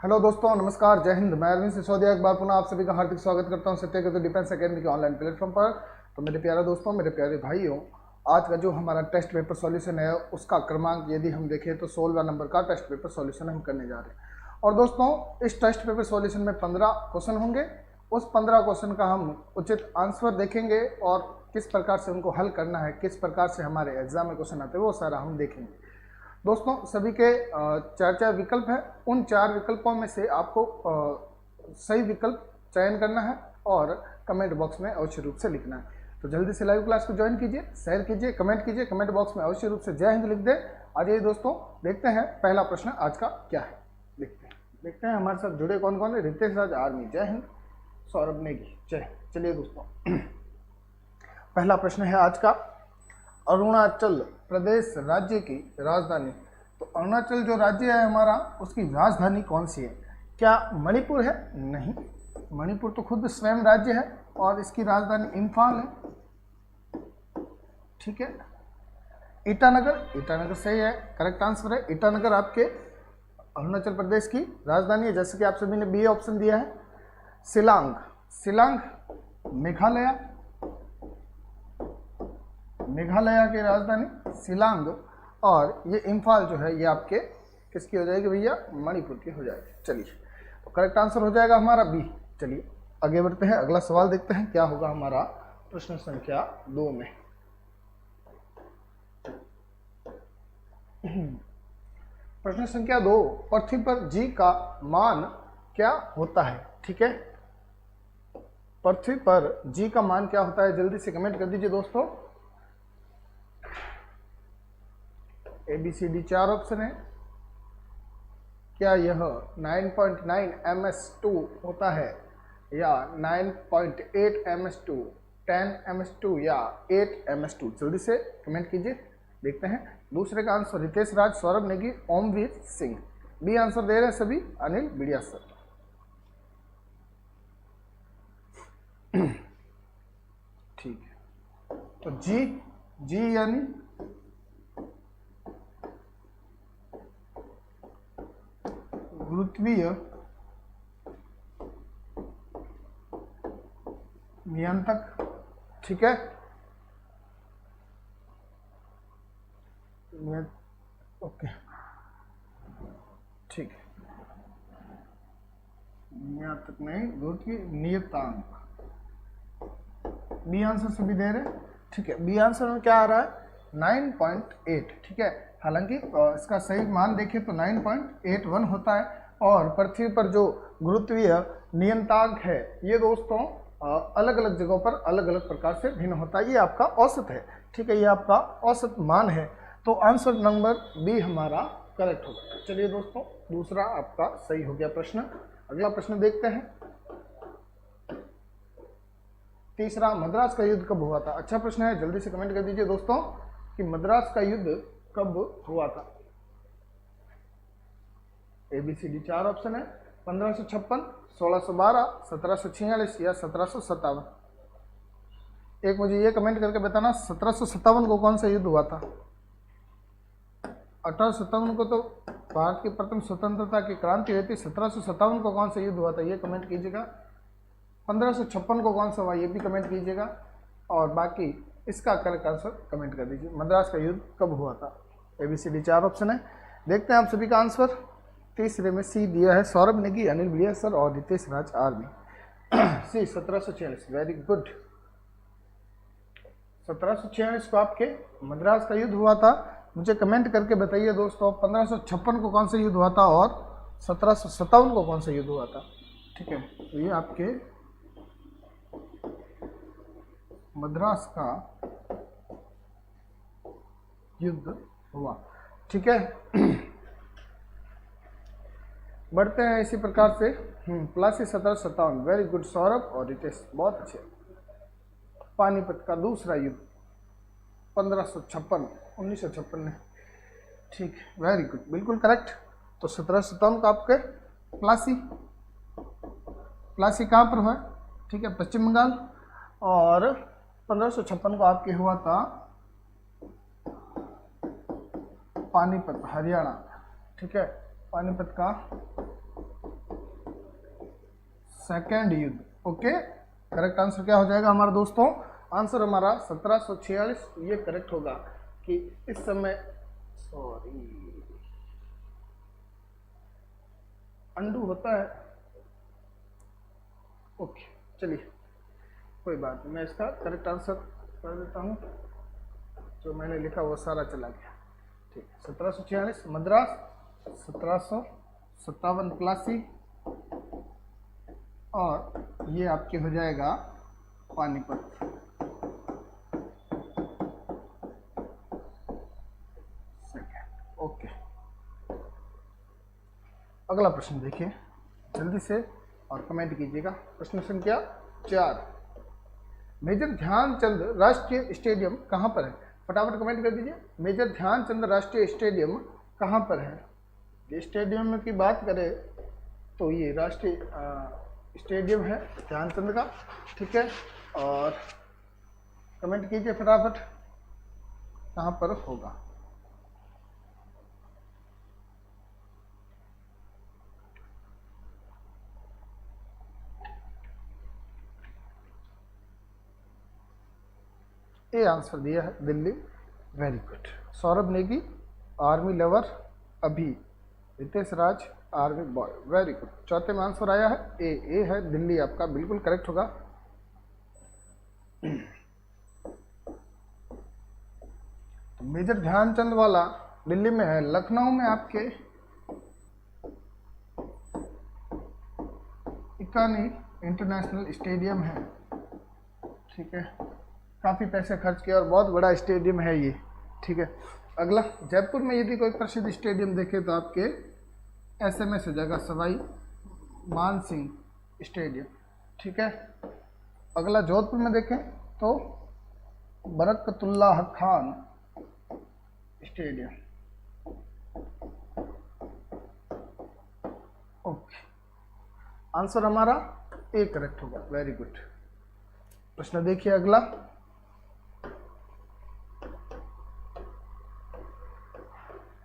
Hello दोस्तों, नमस्कार, जय हिंद। मैं अरविंद सिसोदिया एक बार पुनः आप सभी का हार्दिक स्वागत करता हूं सत्य केतु डिफेंस एकेडमी के ऑनलाइन प्लेटफॉर्म पर। तो मेरे प्यारे दोस्तों, मेरे प्यारे भाइयों, आज का जो हमारा टेस्ट पेपर सॉल्यूशन है उसका क्रमांक यदि हम देखें तो 16वां नंबर का टेस्ट पेपर सॉल्यूशन हम करने जा रहे हैं। और दोस्तों, इस टेस्ट पेपर सॉल्यूशन में 15 क्वेश्चन होंगे। उस 15 क्वेश्चन का हम उचित आंसर देखेंगे और किस प्रकार से उनको हल करना है, किस प्रकार से हमारे एग्जाम में क्वेश्चन आते हैं, वो सारा हम देखेंगे। दोस्तों, सभी के 4 विकल्प हैं। उन 4 विकल्पों में से आपको सही विकल्प चयन करना है और कमेंट बॉक्स में अवश्य रूप से लिखना है। तो जल्दी से लाइव क्लास को ज्वाइन कीजिए, शेयर कीजिए, कमेंट कीजिए, कमेंट बॉक्स में अवश्य रूप से जय हिंद लिख दें। आ जाइए दोस्तों, देखते हैं पहला प्रश्न आज का क्या है। देखते हैं हमारे साथ जुड़े कौन कौन है। रितेश राज आर्मी, जय हिंद। सौरभ नेगी, जय। चलिए दोस्तों, पहला प्रश्न है आज का, अरुणाचल प्रदेश राज्य की राजधानी। तो अरुणाचल जो राज्य है हमारा, उसकी राजधानी कौन सी है? क्या मणिपुर है? नहीं, मणिपुर तो खुद स्वयं राज्य है और इसकी राजधानी इम्फाल है। ठीक है। ईटानगर, ईटानगर सही है, करेक्ट आंसर है। ईटानगर आपके अरुणाचल प्रदेश की राजधानी है, जैसे कि आप सभी ने बी ऑप्शन दिया है। शिलांग, शिलांग मेघालय, मेघालय की राजधानी शिलांग। और ये इम्फाल जो है ये आपके किसकी हो जाएगी भैया? मणिपुर की हो जाएगी। चलिए, तो करेक्ट आंसर हो जाएगा हमारा बी। चलिए आगे बढ़ते हैं, अगला सवाल देखते हैं क्या होगा हमारा प्रश्न संख्या 2 में। प्रश्न संख्या 2, पृथ्वी पर जी का मान क्या होता है? ठीक है, पृथ्वी पर जी का मान क्या होता है? जल्दी से कमेंट कर दीजिए दोस्तों। ABCD 4 ऑप्शन है। क्या यह 9.9 ms2 होता है, या 9.8 ms2, 10 ms2 या 8 ms2? जल्दी से कमेंट कीजिए, देखते हैं। दूसरे का आंसर रितेश राज, सौरभ नेगी, ओमवीर सिंह। बी आंसर दे रहे हैं सभी, अनिल बिड़िया सर। ठीक है, तो जी यानी गुरुत्वीय नियंत्रक। ठीक है, ओके, ठीक है, नियंत्रक नहीं, गुरुत्वीय नियतांक। बी आंसर सभी दे रहे हैं। ठीक है, बी आंसर में क्या आ रहा है? 9.8। ठीक है, हालांकि इसका सही मान देखें तो 9.81 होता है। और पृथ्वी पर जो गुरुत्वीय नियतांक है ये दोस्तों अलग अलग जगहों पर अलग अलग प्रकार से भिन्न होता है। ये आपका औसत है। ठीक है, ये आपका औसत मान है। तो आंसर नंबर बी हमारा करेक्ट होगा। चलिए दोस्तों, दूसरा आपका सही हो गया प्रश्न। अगला प्रश्न देखते हैं। तीसरा, मद्रास का युद्ध कब हुआ था? अच्छा प्रश्न है, जल्दी से कमेंट कर दीजिए दोस्तों कि मद्रास का युद्ध कब हुआ था। ABCD 4 ऑप्शन है। 1556, 1612, 1746 या 1757। एक मुझे ये कमेंट करके बताना, 1757 को कौन सा युद्ध हुआ था? 1857 को तो भारत की प्रथम स्वतंत्रता की क्रांति हुई थी। 1757 को कौन सा युद्ध हुआ था ये कमेंट कीजिएगा। 1556 को कौन सा हुआ ये भी कमेंट कीजिएगा। और बाकी इसका करेक्ट आंसर कमेंट कर दीजिए। मद्रास का युद्ध कब हुआ था? ABCD 4 ऑप्शन है। देखते हैं आप सभी का आंसर। तीसरे में सी दिया है सौरभ नेगी, अनिल बिड़िया सर और रितेश राज आर्मी। सी 1746, वेरी गुड। 1746 को आपके मद्रास का युद्ध हुआ था। मुझे कमेंट करके बताइए दोस्तों, 1556 को कौन सा युद्ध हुआ था और 1757 को कौन सा युद्ध हुआ था? ठीक है, तो ये आपके मद्रास का युद्ध हुआ। ठीक है, बढ़ते हैं इसी प्रकार से। प्लस 1757, वेरी गुड सौरभ और रितेश, बहुत अच्छे। पानीपत का दूसरा युद्ध 1556, 1956 में। ठीक है, वेरी गुड, बिल्कुल करेक्ट। तो 1757 का आपके प्लासी कहाँ पर हुआ? ठीक है, पश्चिम बंगाल। और 1556 को आपके हुआ था पानीपत, हरियाणा। ठीक है, पानीपत का सेकेंड युद्ध। ओके, करेक्ट आंसर क्या हो जाएगा हमारे दोस्तों? आंसर हमारा 1746 ये करेक्ट होगा कि इस समय, सॉरी अंडू होता है। ओके चलिए कोई बात नहीं, मैं इसका करेक्ट आंसर कर देता हूँ। जो मैंने लिखा वो सारा चला गया। ठीक है, 1746 मद्रास, 1757 प्लासी, और ये आपके हो जाएगा पानीपत। सेकेंड। ओके, अगला प्रश्न देखिए जल्दी से और कमेंट कीजिएगा। प्रश्न संख्या 4, मेजर ध्यानचंद राष्ट्रीय स्टेडियम कहाँ पर है? फटाफट कमेंट कर दीजिए, मेजर ध्यानचंद राष्ट्रीय स्टेडियम कहाँ पर है? ये स्टेडियम की बात करें तो ये राष्ट्रीय स्टेडियम है ध्यानचंद का। ठीक है, और कमेंट कीजिए फटाफट कहाँ पर होगा। ये आंसर दिया है Delhi. Very good. Saurabh Negi army lover, अभी Ritesh Raj army boy. Very good. चौथे में आंसर आया है ए है दिल्ली, आपका बिल्कुल करेक्ट होगा। तो मेजर ध्यानचंद वाला दिल्ली में है। लखनऊ में आपके इकानी इंटरनेशनल स्टेडियम है। ठीक है, काफ़ी पैसे खर्च किए और बहुत बड़ा स्टेडियम है ये। ठीक है, अगला जयपुर में यदि कोई प्रसिद्ध स्टेडियम देखे तो आपके SMS हो जाएगा सवाई मान सिंह स्टेडियम। ठीक है, अगला जोधपुर में देखें तो Barkatullah Khan stadium. Okay, answer हमारा ए करेक्ट होगा। Very good. प्रश्न देखिए अगला,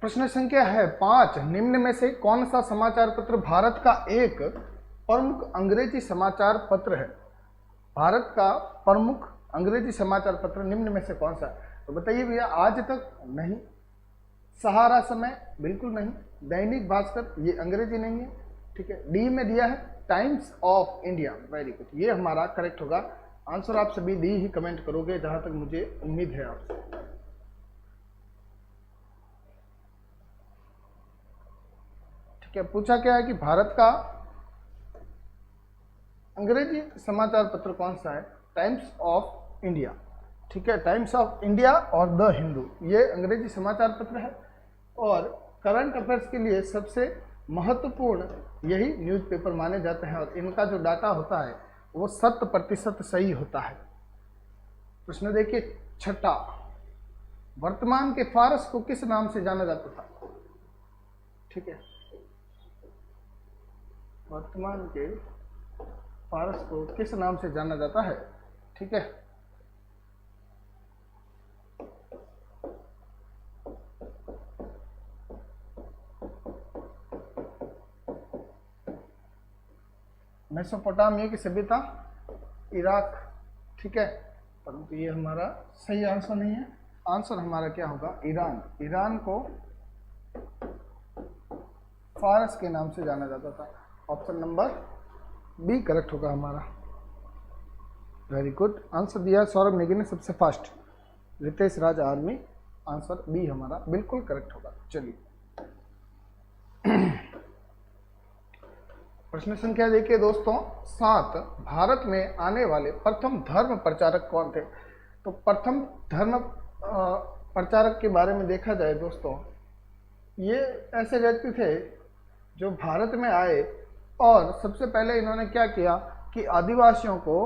प्रश्न संख्या है 5, निम्न में से कौन सा समाचार पत्र भारत का एक प्रमुख अंग्रेजी समाचार पत्र है? भारत का प्रमुख अंग्रेजी समाचार पत्र निम्न में से कौन सा है? तो बताइए भैया। आज तक नहीं, सहारा समय बिल्कुल नहीं, दैनिक भास्कर ये अंग्रेजी नहीं है। ठीक है, डी में दिया है times of India. Very good, ये हमारा करेक्ट होगा आंसर। आप सभी डी ही कमेंट करोगे जहां तक मुझे उम्मीद है आपसे। ठीक है, पूछा क्या है कि भारत का अंग्रेजी समाचार पत्र कौन सा है? Times of India. ठीक है, टाइम्स ऑफ इंडिया और द हिंदू ये अंग्रेजी समाचार पत्र है, और करंट अफेयर्स के लिए सबसे महत्वपूर्ण यही न्यूज़पेपर माने जाते हैं, और इनका जो डाटा होता है वो 100% सही होता है। प्रश्न देखिए 6, वर्तमान के फारस को किस नाम से जाना जाता था? ठीक है, वर्तमान के फारस को किस नाम से जाना जाता है? ठीक है, मेसोपोटामिया की सभ्यता, इराक। ठीक है, परंतु ये हमारा सही आंसर नहीं है। आंसर हमारा क्या होगा? ईरान। ईरान को फारस के नाम से जाना जाता था। ऑप्शन नंबर बी करेक्ट होगा हमारा। वेरी गुड, आंसर दिया सौरभ नेगी ने सबसे fast. Ritesh Raj army, answer B हमारा बिल्कुल करेक्ट होगा। चलिए प्रश्न संख्या देखिए दोस्तों 7, भारत में आने वाले प्रथम धर्म प्रचारक कौन थे? तो प्रथम धर्म प्रचारक के बारे में देखा जाए दोस्तों, ये ऐसे व्यक्ति थे जो भारत में आए और सबसे पहले इन्होंने क्या किया कि आदिवासियों को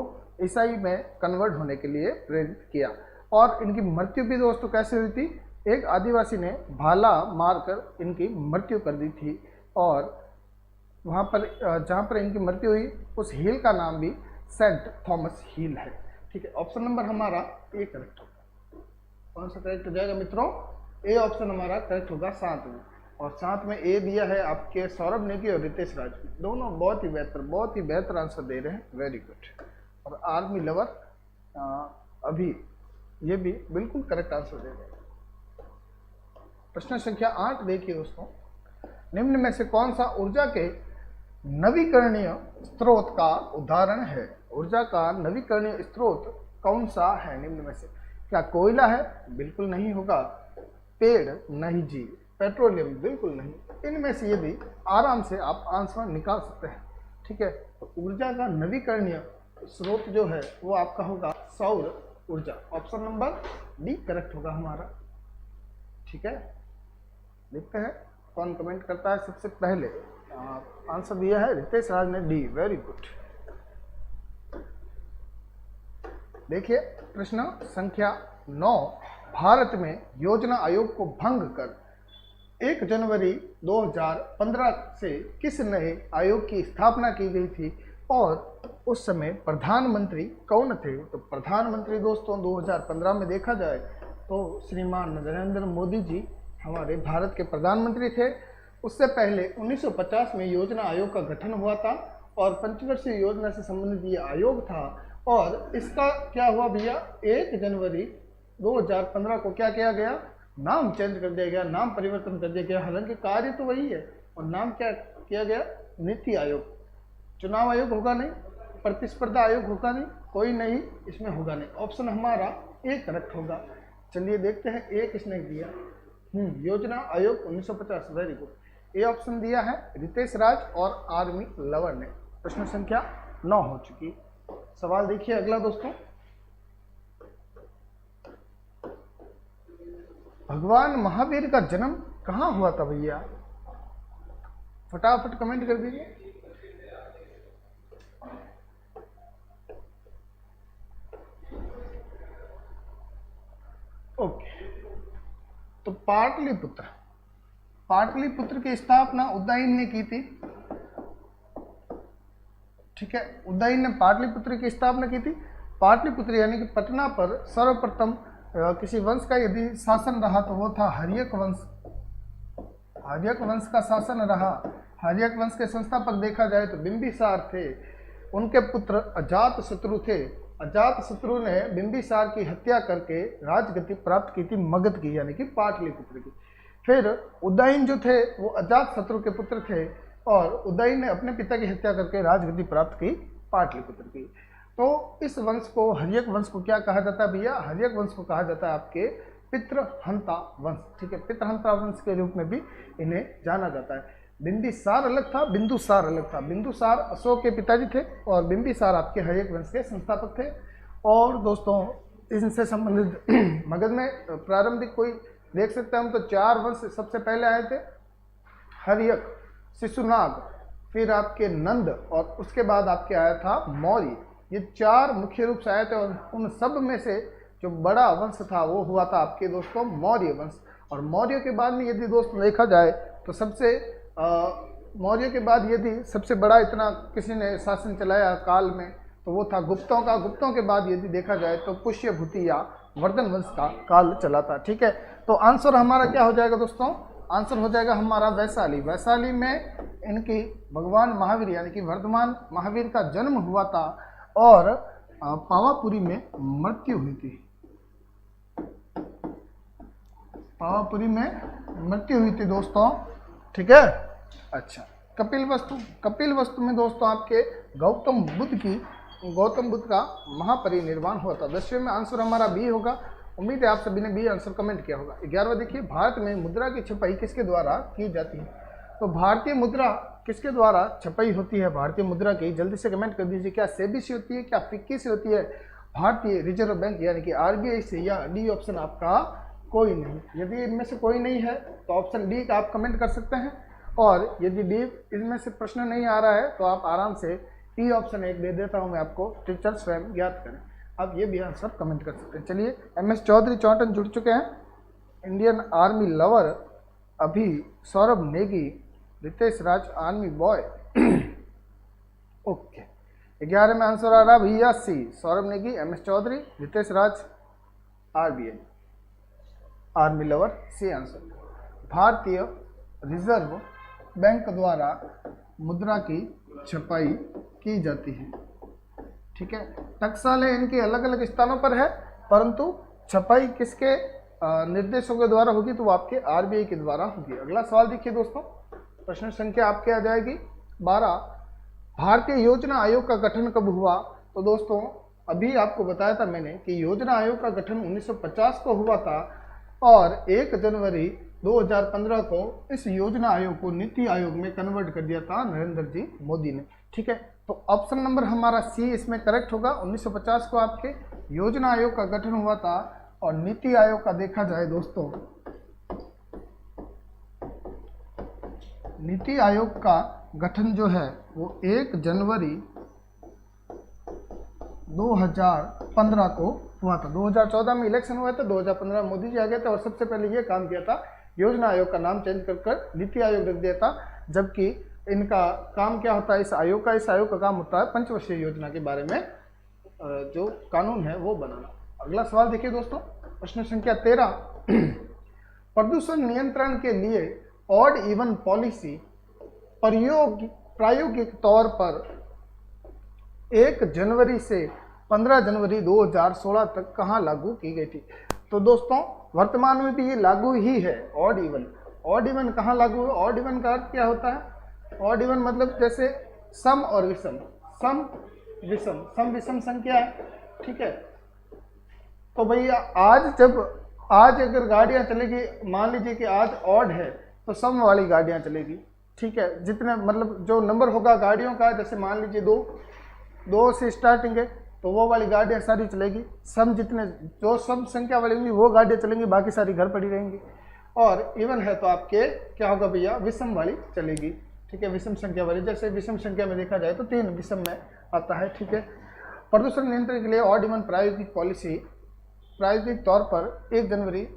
ईसाई में कन्वर्ट होने के लिए प्रेरित किया, और इनकी मृत्यु भी दोस्तों कैसे हुई थी? एक आदिवासी ने भाला मारकर इनकी मृत्यु कर दी थी, और वहाँ पर जहाँ पर इनकी मृत्यु हुई उस हिल का नाम भी सेंट थॉमस हिल है। ठीक है, ऑप्शन नंबर हमारा ए करेक्ट होगा। कौन सा करेक्ट हो जाएगा मित्रों? ए ऑप्शन हमारा करेक्ट होगा 7 में। और साथ में ए दिया है आपके सौरभ नेगी और रितेश राज, दोनों बहुत ही बेहतर आंसर दे रहे हैं, वेरी गुड। और आर्मी लवर अभी, ये भी बिल्कुल करेक्ट आंसर दे रहे हैं। प्रश्न संख्या 8 देखिए दोस्तों, निम्न में से कौन सा ऊर्जा के नवीकरणीय स्रोत का उदाहरण है? ऊर्जा का नवीकरणीय स्रोत कौन सा है निम्न में से? क्या कोयला है? बिल्कुल नहीं होगा। पेड़? नहीं जी। पेट्रोलियम? बिल्कुल नहीं। इनमें से यदि आराम से आप आंसर निकाल सकते हैं, ठीक है। तो ऊर्जा का नवीकरणीय स्रोत जो है वो आपका होगा सौर ऊर्जा। ऑप्शन नंबर डी करेक्ट होगा हमारा, ठीक है। देखते हैं कौन कमेंट करता है सबसे पहले। आंसर दिया है रितेश राज ने डी, वेरी गुड। देखिए प्रश्न संख्या 9, भारत में योजना आयोग को भंग कर 1 जनवरी 2015 से किस नए आयोग की स्थापना की गई थी और उस समय प्रधानमंत्री कौन थे? तो प्रधानमंत्री दोस्तों 2015 में देखा जाए तो श्रीमान नरेंद्र मोदी जी हमारे भारत के प्रधानमंत्री थे। उससे पहले 1950 में योजना आयोग का गठन हुआ था और पंचवर्षीय योजना से संबंधित ये आयोग था। और इसका क्या हुआ भैया, 1 जनवरी 2015 को क्या किया गया, नाम चेंज कर दिया गया, नाम परिवर्तन कर दिया गया। हालांकि कार्य तो वही है और नाम क्या किया गया, नीति आयोग। चुनाव आयोग होगा नहीं, प्रतिस्पर्धा आयोग होगा नहीं, कोई नहीं इसमें होगा नहीं। ऑप्शन हमारा ए करेक्ट होगा। चलिए देखते हैं ए किसने दिया। योजना आयोग 1950, वेरी गुड। ए ऑप्शन दिया है रितेश राज और आर्मी लवर ने। प्रश्न संख्या 9 हो चुकी। सवाल देखिए अगला दोस्तों, भगवान महावीर का जन्म कहाँ हुआ था भैया? फटाफट कमेंट कर दीजिए। ओके, तो पाटलिपुत्र की स्थापना उदयन ने की थी, ठीक है। उदयन ने पाटलिपुत्र की स्थापना की थी। पाटलिपुत्र यानी कि पटना पर सर्वप्रथम किसी वंश का यदि शासन रहा तो वो था हर्यक वंश। हर्यक वंश का शासन रहा। हर्यक वंश के संस्थापक देखा जाए तो बिंबिसार थे। उनके पुत्र अजातशत्रु थे। अजातशत्रु ने बिंबिसार की हत्या करके राजगद्दी प्राप्त की थी मगध की, यानी कि पाटलिपुत्र की। फिर उदयन जो थे वो अजातशत्रु के पुत्र थे और उदयन ने अपने पिता की हत्या करके राजगद्दी प्राप्त की पाटलिपुत्र की। तो इस वंश को, हर्यक वंश को क्या कहा जाता है भैया? हर्यक वंश को कहा जाता है आपके पितृहंता वंश, ठीक है। पितृहंता वंश के रूप में भी इन्हें जाना जाता है। बिंबिसार अलग था, बिंदुसार अलग था। बिंदुसार अशोक के पिताजी थे और बिंबिसार आपके हर्यक वंश के संस्थापक थे। और दोस्तों इनसे संबंधित मगध में प्रारंभिक कोई देख सकते हैं हम तो 4 वंश सबसे पहले आए थे, हर्यक, शिशुनाग, फिर आपके नंद और उसके बाद आपके आया था मौर्य। ये 4 मुख्य रूप से आए थे और उन सब में से जो बड़ा वंश था वो हुआ था आपके दोस्तों मौर्य वंश। और मौर्य के बाद में यदि दोस्तों देखा जाए तो मौर्य के बाद यदि सबसे बड़ा इतना किसी ने शासन चलाया काल में तो वो था गुप्तों का। गुप्तों के बाद यदि देखा जाए तो पुष्यभूति या वर्धन वंश का काल चला था, ठीक है। तो आंसर हमारा क्या हो जाएगा दोस्तों? आंसर हो जाएगा हमारा वैशाली। वैशाली में इनकी भगवान महावीर यानी कि वर्धमान महावीर का जन्म हुआ था और पावापुरी में मृत्यु हुई थी। पावापुरी में मृत्यु हुई थी दोस्तों, ठीक है। अच्छा, कपिल वस्तु में दोस्तों आपके गौतम बुद्ध का महापरिनिर्वाण हुआ था। 10वें में आंसर हमारा बी होगा। उम्मीद है आप सभी ने बी आंसर कमेंट किया होगा। 11वां देखिए, भारत में मुद्रा की छपाई किसके द्वारा की जाती है? तो भारतीय मुद्रा किसके द्वारा छपाई होती है? भारतीय मुद्रा की जल्दी से कमेंट कर दीजिए। क्या सेबी से होती है, क्या फिक्की से होती है, भारतीय रिजर्व बैंक यानी कि आरबीआई से, या डी ऑप्शन आपका कोई नहीं? यदि इनमें से कोई नहीं है तो ऑप्शन डी का आप कमेंट कर सकते हैं। और यदि डी इनमें से प्रश्न नहीं आ रहा है तो आप आराम से ई ऑप्शन 1 दे देता हूं मैं आपको, टीचर स्वयं याद करें। आप ये भी आंसर कमेंट कर सकते हैं। चलिए, MS चौधरी चौटन जुड़ चुके हैं। इंडियन आर्मी लवर अभी, Saurabh Negi, Ritesh Raj army boy. Okay, 11 में आंसर आ रहा भैया C, Saurabh Negi, MS Chaudhary, Ritesh Raj, RBI army lover, C answer. भारतीय रिजर्व बैंक द्वारा मुद्रा की छपाई की जाती है। ठीक है, टकसालें इनके अलग अलग स्थानों पर है, परंतु छपाई किसके निर्देशों के द्वारा होगी, तो वो आपके आरबीआई के द्वारा होगी। अगला सवाल देखिए दोस्तों, प्रश्न संख्या आपके आ जाएगी 12। भारतीय योजना आयोग का गठन कब हुआ? तो दोस्तों अभी आपको बताया था मैंने कि योजना आयोग का गठन 1950 को हुआ था और 1 जनवरी 2015 को इस योजना आयोग को नीति आयोग में कन्वर्ट कर दिया था नरेंद्र जी मोदी ने। ठीक है, तो ऑप्शन नंबर हमारा सी इसमें करेक्ट होगा। 1950 को आपके योजना आयोग का गठन हुआ था और नीति आयोग का देखा जाए दोस्तों, नीति आयोग का गठन जो है वो 1 जनवरी 2015 को हुआ था। 2014 में इलेक्शन हुआ था, 2015 में मोदी जी आ गए थे और सबसे पहले ये काम किया था, योजना आयोग का नाम चेंज कर नीति आयोग रख दिया था। जबकि इनका काम क्या होता है इस आयोग का काम होता है पंचवर्षीय योजना के बारे में जो कानून है वो बनाना। अगला सवाल देखिए दोस्तों, प्रश्न संख्या 13। प्रदूषण नियंत्रण के लिए ऑड इवन पॉलिसी प्रायोगिक तौर पर 1 जनवरी से 15 जनवरी 2016 तक कहाँ लागू की गई थी? तो दोस्तों वर्तमान में भी ये लागू ही है ऑड इवन। ऑड इवन कहाँ लागू है? ऑड इवन का अर्थ क्या होता है? ऑड इवन मतलब जैसे सम और विषम, सम विषम संख्या है। ठीक है, तो भैया आज अगर गाड़ियां चलेगी, मान लीजिए कि आज ऑड है तो सम वाली गाड़ियां चलेगी। ठीक है, जितने मतलब जो नंबर होगा गाड़ियों का, जैसे मान लीजिए दो से स्टार्टिंग है तो वो वाली गाड़ियाँ सारी चलेगी। सम जितने जो सम संख्या वाली होंगी वो गाड़ियाँ चलेंगी, बाकी सारी घर पड़ी रहेंगी। और इवन है तो आपके क्या होगा भैया, विषम वाली चलेगी। ठीक है, विषम संख्या वाली, जैसे विषम संख्या में देखा जाए तो 3 विषम में आता है। ठीक है, प्रदूषण नियंत्रण के लिए ऑड इवन प्रायोगिक पॉलिसी प्रायोगिक तौर पर 1 जनवरी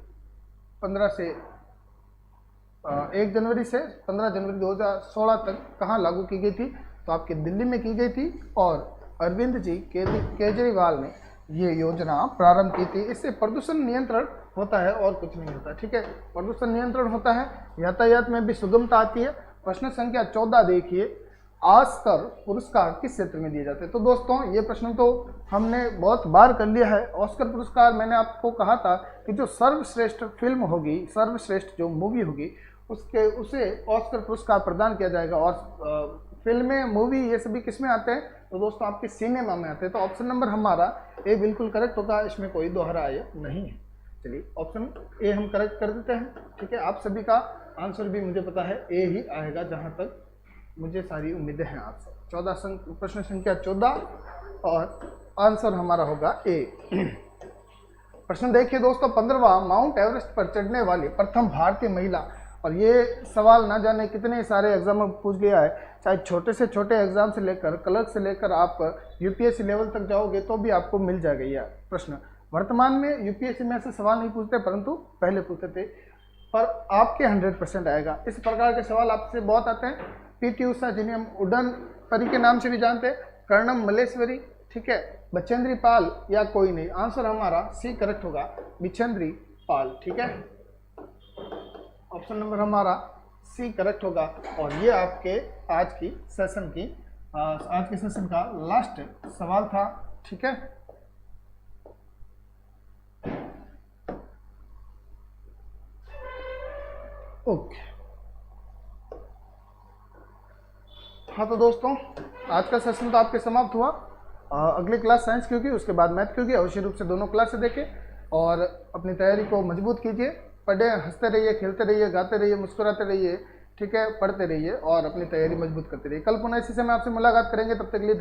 से 15 जनवरी 2016 तक कहाँ लागू की गई थी? तो आपके दिल्ली में की गई थी और अरविंद जी केजरीवाल ने ये योजना प्रारंभ की थी। इससे प्रदूषण नियंत्रण होता है और कुछ नहीं होता। ठीक है, प्रदूषण नियंत्रण होता है, यातायात में भी सुगमता आती है। प्रश्न संख्या 14 देखिए, ऑस्कर पुरस्कार किस क्षेत्र में दिए जाते हैं? तो दोस्तों ये प्रश्न तो हमने बहुत बार कर लिया है। ऑस्कर पुरस्कार मैंने आपको कहा था कि जो सर्वश्रेष्ठ फिल्म होगी, सर्वश्रेष्ठ जो मूवी होगी उसे ऑस्कर पुरस्कार प्रदान किया जाएगा। और फिल्में, मूवी ये सभी किस में आते हैं? तो दोस्तों आपके सिनेमा में आते हैं। तो ऑप्शन नंबर हमारा ए बिल्कुल करेक्ट होगा, इसमें कोई दोहराए नहीं है। चलिए ऑप्शन ए हम करेक्ट कर देते हैं। ठीक है, आप सभी का आंसर भी मुझे पता है ए ही आएगा, जहाँ तक मुझे सारी उम्मीदें हैं आपसे। प्रश्न संख्या 14 और आंसर हमारा होगा ए। प्रश्न देखिए दोस्तों, 15वां माउंट एवरेस्ट पर चढ़ने वाली प्रथम भारतीय महिला। और ये सवाल ना जाने कितने सारे एग्जाम में पूछ गया है, चाहे छोटे से छोटे एग्जाम से लेकर क्लर्क से लेकर आप यूपीएससी लेवल तक जाओगे तो भी आपको मिल जाएगा यह प्रश्न। वर्तमान में यूपीएससी में ऐसे सवाल नहीं पूछते, परंतु पहले पूछते थे, पर आपके 100% आएगा। इस प्रकार के सवाल आपसे बहुत आते हैं। पीटी उषा, जिन्हें हम उड़न परी के नाम से भी जानते हैं, कर्णम मल्लेश्वरी, ठीक है, बचेंद्री पाल या कोई नहीं। आंसर हमारा सी करेक्ट होगा, बिचेंद्री पाल। ठीक है, ऑप्शन नंबर हमारा सी करेक्ट होगा। और ये आपके आज के सेशन का लास्ट सवाल था। ठीक है, ओके। हाँ तो दोस्तों आज का सेशन तो आपके समाप्त हुआ। अगली क्लास साइंस की होगी, उसके बाद मैथ की होगी। अवश्य रूप से दोनों क्लास से देखें और अपनी तैयारी को मजबूत कीजिए। पढ़े, हंसते रहिए, खेलते रहिए, गाते रहिए, मुस्कुराते रहिए। ठीक है, पढ़ते रहिए और अपनी तैयारी मजबूत करते रहिए। कल पुनः इसी समय आपसे मुलाकात करेंगे, तब तक के लिए